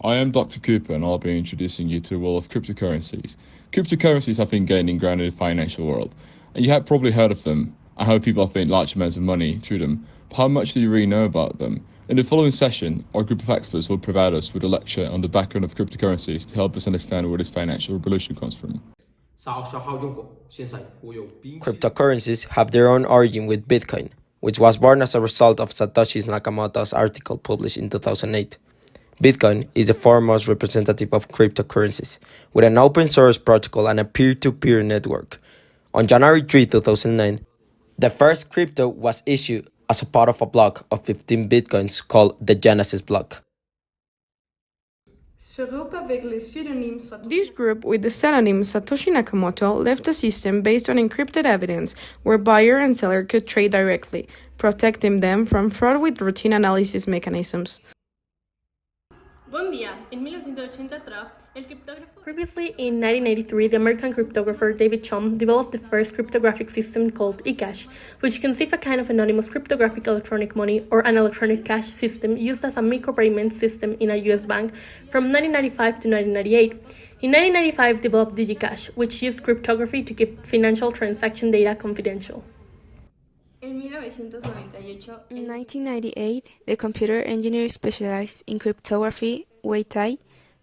I am Dr. Cooper and I'll be introducing you to the world of cryptocurrencies. Cryptocurrencies have been gaining ground in the financial world, and you have probably heard of them and how people have made large amounts of money through them. But how much do you really know about them? In the following session, our group of experts will provide us with a lecture on the background of cryptocurrencies to help us understand where this financial revolution comes from. Cryptocurrencies have their own origin with Bitcoin, which was born as a result of Satoshi Nakamoto's article published in 2008. Bitcoin is the foremost representative of cryptocurrencies, with an open source protocol and a peer-to-peer network. On January 3, 2009, the first crypto was issued as a part of a block of 15 bitcoins called the Genesis block. This group, with the pseudonym Satoshi Nakamoto, left a system based on encrypted evidence where buyer and seller could trade directly, protecting them from fraud with routine analysis mechanisms. Previously, in 1983, the American cryptographer David Chaum developed the first cryptographic system called eCash, which conceived a kind of anonymous cryptographic electronic money or an electronic cash system used as a micropayment system in a U.S. bank from 1995 to 1998. In 1995, developed DigiCash, which used cryptography to keep financial transaction data confidential. In 1998, the computer engineer specialized in cryptography, Wei Tai,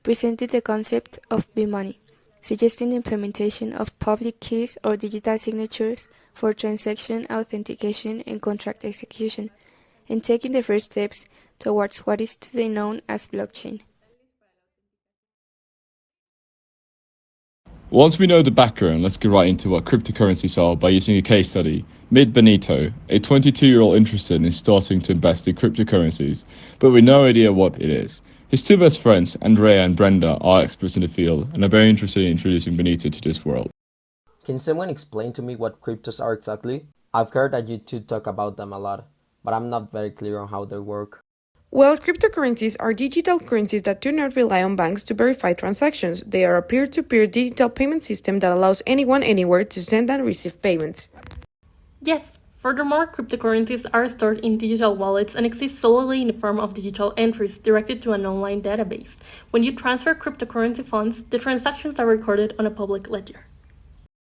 presented the concept of B-money, suggesting the implementation of public keys or digital signatures for transaction authentication and contract execution, and taking the first steps towards what is today known as blockchain. Once we know the background, let's get right into what cryptocurrencies are by using a case study. Meet Benito, a 22-year-old interested in starting to invest in cryptocurrencies, but with no idea what it is. His two best friends, Andrea and Brenda, are experts in the field and are very interested in introducing Benito to this world. Can someone explain to me what cryptos are exactly? I've heard that you two talk about them a lot, but I'm not very clear on how they work. Well, cryptocurrencies are digital currencies that do not rely on banks to verify transactions. They are a peer-to-peer digital payment system that allows anyone anywhere to send and receive payments. Yes. Furthermore, cryptocurrencies are stored in digital wallets and exist solely in the form of digital entries directed to an online database. When you transfer cryptocurrency funds, the transactions are recorded on a public ledger.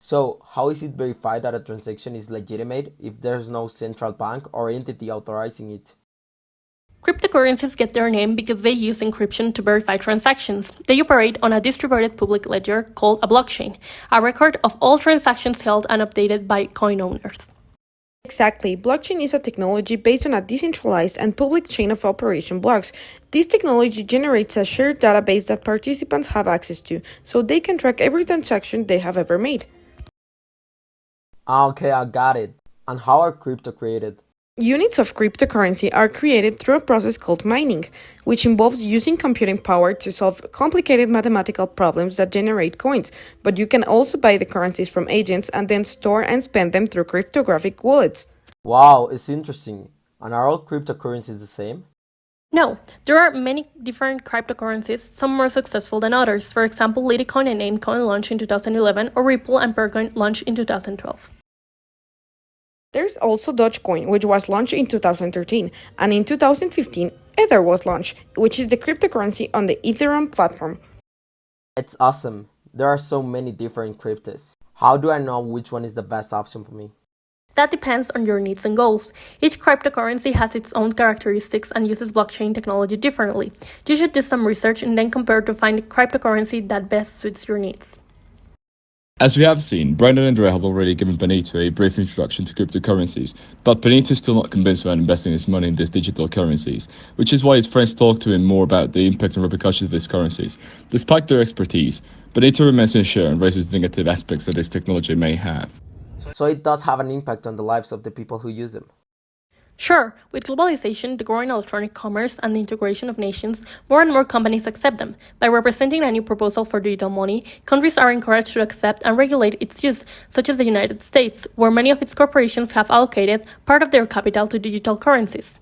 So, how is it verified that a transaction is legitimate if there's no central bank or entity authorizing it? Cryptocurrencies get their name because they use encryption to verify transactions. They operate on a distributed public ledger called a blockchain, a record of all transactions held and updated by coin owners. Exactly. Blockchain is a technology based on a decentralized and public chain of operation blocks. This technology generates a shared database that participants have access to, so they can track every transaction they have ever made. Okay, I got it. And how are crypto created? Units of cryptocurrency are created through a process called mining, which involves using computing power to solve complicated mathematical problems that generate coins, but you can also buy the currencies from agents and then store and spend them through cryptographic wallets. Wow, it's interesting. And are all cryptocurrencies the same? No, there are many different cryptocurrencies, some more successful than others. For example, Litecoin and Namecoin launched in 2011, or Ripple and Percoin launched in 2012. There's also Dogecoin, which was launched in 2013, and in 2015, Ether was launched, which is the cryptocurrency on the Ethereum platform. It's awesome. There are so many different cryptos. How do I know which one is the best option for me? That depends on your needs and goals. Each cryptocurrency has its own characteristics and uses blockchain technology differently. You should do some research and then compare to find the cryptocurrency that best suits your needs. As we have seen, Brenda and Andrea have already given Benito a brief introduction to cryptocurrencies, but Benito is still not convinced about investing his money in these digital currencies, which is why his friends talk to him more about the impact and repercussions of these currencies. Despite their expertise, Benito remains unsure and raises the negative aspects that this technology may have. So it does have an impact on the lives of the people who use them. Sure, with globalization, the growing electronic commerce, and the integration of nations, more and more companies accept them. By representing a new proposal for digital money, countries are encouraged to accept and regulate its use, such as the United States, where many of its corporations have allocated part of their capital to digital currencies.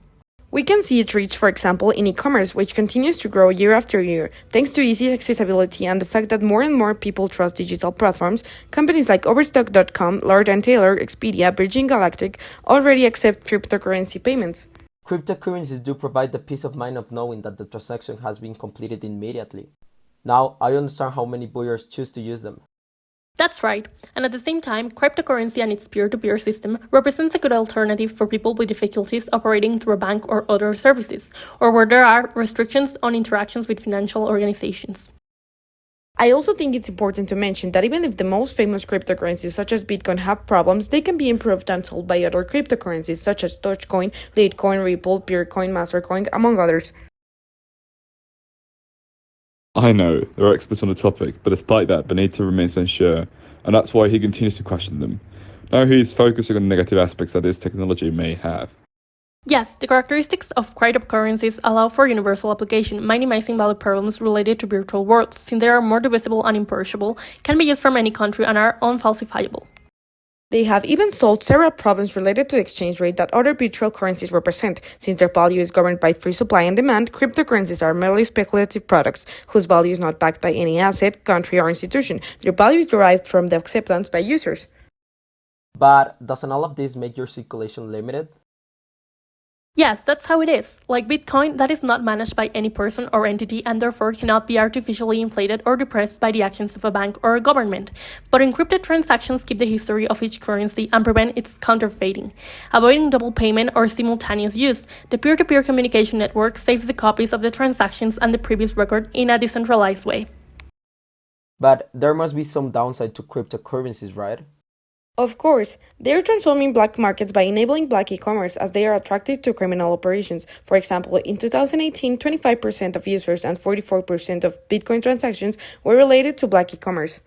We can see it reach, for example, in e-commerce, which continues to grow year after year. Thanks to easy accessibility and the fact that more and more people trust digital platforms, companies like Overstock.com, Lord & Taylor, Expedia, Virgin Galactic already accept cryptocurrency payments. Cryptocurrencies do provide the peace of mind of knowing that the transaction has been completed immediately. Now, I understand how many buyers choose to use them. That's right, and at the same time, cryptocurrency and its peer-to-peer system represents a good alternative for people with difficulties operating through a bank or other services, or where there are restrictions on interactions with financial organizations. I also think it's important to mention that even if the most famous cryptocurrencies such as Bitcoin have problems, they can be improved and solved by other cryptocurrencies such as Dogecoin, Litecoin, Ripple, Peercoin, Mastercoin, among others. I know, they're experts on the topic, but despite that, Benito remains unsure, and that's why he continues to question them. Now he's focusing on the negative aspects that this technology may have. Yes, the characteristics of cryptocurrencies allow for universal application, minimizing value problems related to virtual worlds, since they are more divisible and imperishable, can be used from any country, and are unfalsifiable. They have even solved several problems related to the exchange rate that other virtual currencies represent. Since their value is governed by free supply and demand, cryptocurrencies are merely speculative products whose value is not backed by any asset, country, or institution. Their value is derived from the acceptance by users. But doesn't all of this make your circulation limited? Yes, that's how it is. Like Bitcoin, that is not managed by any person or entity and therefore cannot be artificially inflated or depressed by the actions of a bank or a government. But encrypted transactions keep the history of each currency and prevent its counterfeiting. Avoiding double payment or simultaneous use, the peer-to-peer communication network saves the copies of the transactions and the previous record in a decentralized way. But there must be some downside to cryptocurrencies, right? Of course, they are transforming black markets by enabling black e-commerce as they are attractive to criminal operations. For example, in 2018, 25% of users and 44% of Bitcoin transactions were related to black e-commerce.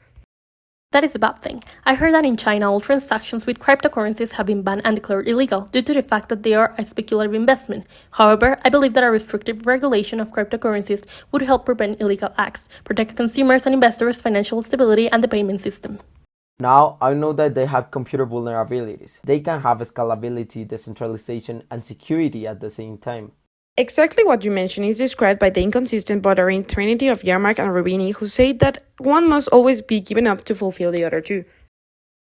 That is a bad thing. I heard that in China, all transactions with cryptocurrencies have been banned and declared illegal due to the fact that they are a speculative investment. However, I believe that a restrictive regulation of cryptocurrencies would help prevent illegal acts, protect consumers and investors' financial stability and the payment system. Now, I know that they have computer vulnerabilities. They can have scalability, decentralization, and security at the same time. Exactly what you mentioned is described by the inconsistent bordering trinity of Yermak and Rubini, who say that one must always be given up to fulfill the other two.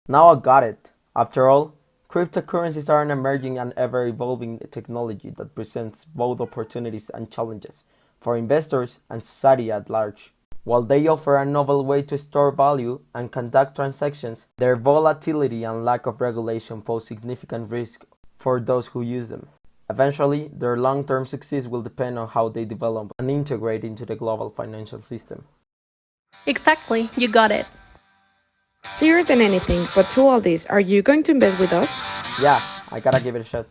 Now I got it. After all, cryptocurrencies are an emerging and ever-evolving technology that presents both opportunities and challenges for investors and society at large. While they offer a novel way to store value and conduct transactions, their volatility and lack of regulation pose significant risk for those who use them. Eventually, their long-term success will depend on how they develop and integrate into the global financial system. Exactly, you got it. Clearer than anything, but to all this, are you going to invest with us? Yeah, I gotta give it a shot.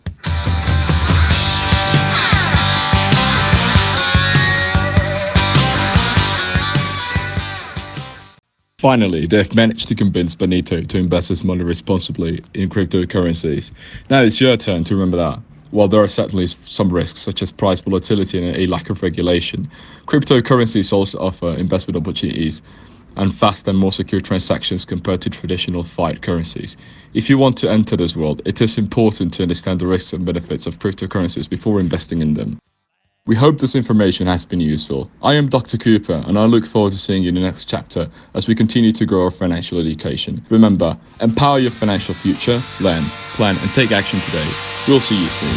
Finally, they've managed to convince Benito to invest his money responsibly in cryptocurrencies. Now it's your turn to remember that. While there are certainly some risks, such as price volatility and a lack of regulation, cryptocurrencies also offer investment opportunities and fast and more secure transactions compared to traditional fiat currencies. If you want to enter this world, it is important to understand the risks and benefits of cryptocurrencies before investing in them. We hope this information has been useful. I am Dr. Cooper, and I look forward to seeing you in the next chapter as we continue to grow our financial education. Remember, empower your financial future, learn, plan, and take action today. We'll see you soon.